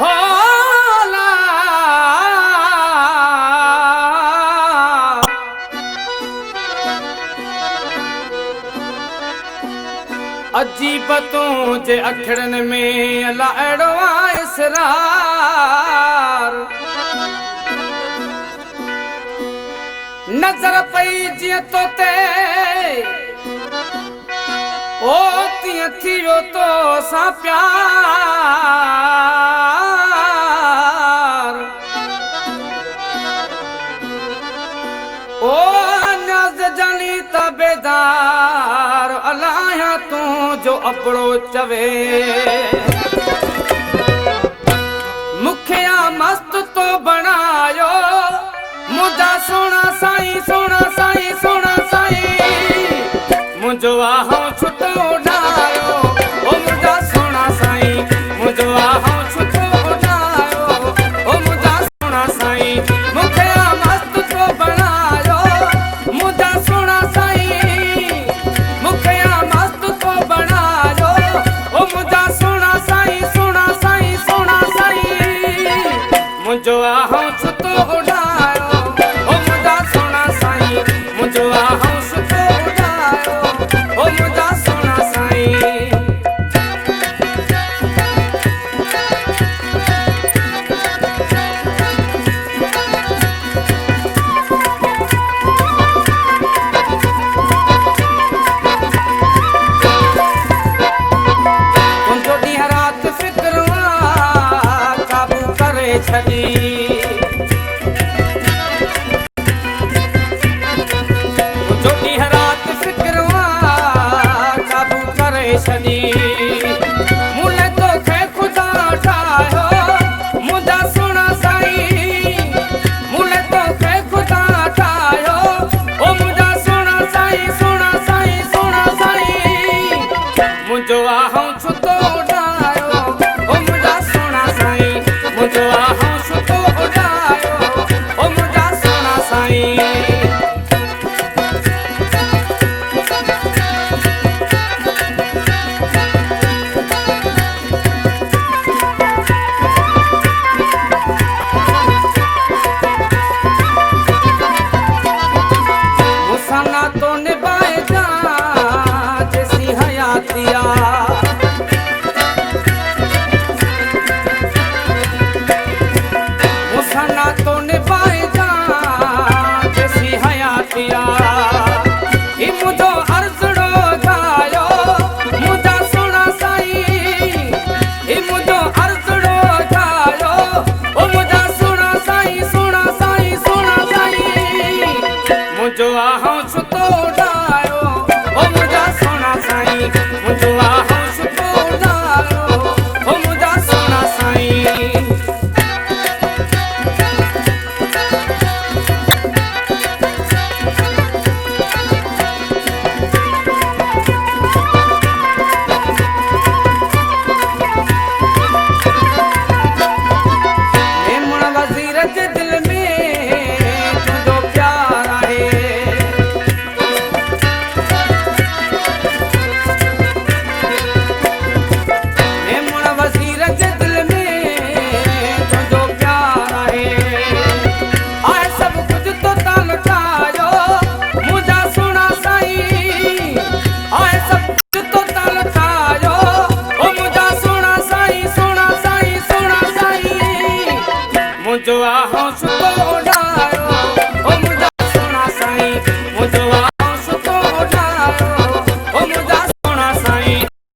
होला अजीब तुझे अखड़न में अला अड़ो इसरार नजर पई जिया तो ते ओ तिया थियो तो सा प्यार ओ नज जानी तबेदार अलाया तू जो अपड़ो चवे मुखिया मस्त तो बनायो मुझा सोना साईं सोना साईं सोना साईं मुझो आहूं छुटो उड़ायो ओ मुझा सोना साईं मुझो आहूं छुटो उड़ायो ओ मुझा सोना साईं मुखिया मस्त तो बनायो मुझा सोना साईं मुखिया मस्त तो बनायो ओ मुझा सोना साईं सोना साईं सोना साईं मुझो आहूं छुटो उड़ायो ओ मुझा सोना साईं मुझो आहूं छुटो उड़ायो ओ मुझा सोना साईं तुंहिंजो ॾींहुं राति फिक्रमा काबू करे छॾी तुंहिंजो ॾींहुं राति फिक्रमा काबू करे छॾी मुले तोखे ख़ुदा ठाहियो मुंहिंजा सोना साईं मुले तोखे ख़ुदा ठाहियो ओ मुंहिंजा सोना साईं सोना साईं सोना साईं मुंहिंजो आहूं छुटो उड़ायो ओ मुंहिंजा सोना साईं मुंहिंजो आहूं छुटो उड़ायो ओ मुंहिंजा सोना साईं मुसाना तो निभाए जा जैसी हयातिया मुसाना तो निभाए जा जैसी हयातिया ई मुझो अर्जड़ो जायो मुझा सोना साईं ई मुझो अर्जड़ो जायो ओ मुझा सोना साईं सोना साईं सोना साईं मुझो आहूं छुटो उड़ायो ओ मुझा सोना साईं मुझो आहूं छुटो उड़ायो ओ मुझा सोना साईं मेमण वज़ीर जे दिल में तुंहिंजो प्यार आहे मेमण वज़ीर जे दिल में तुंहिंजो प्यार आहे आहे सभु कुझु तो तां लुटायो मुंहिंजा सोना साईं आहे सभु कुझु तो तां लुटायो ओ मुंहिंजा सोना साईं सोना साईं सोना साईं मुंहिंजो आहूं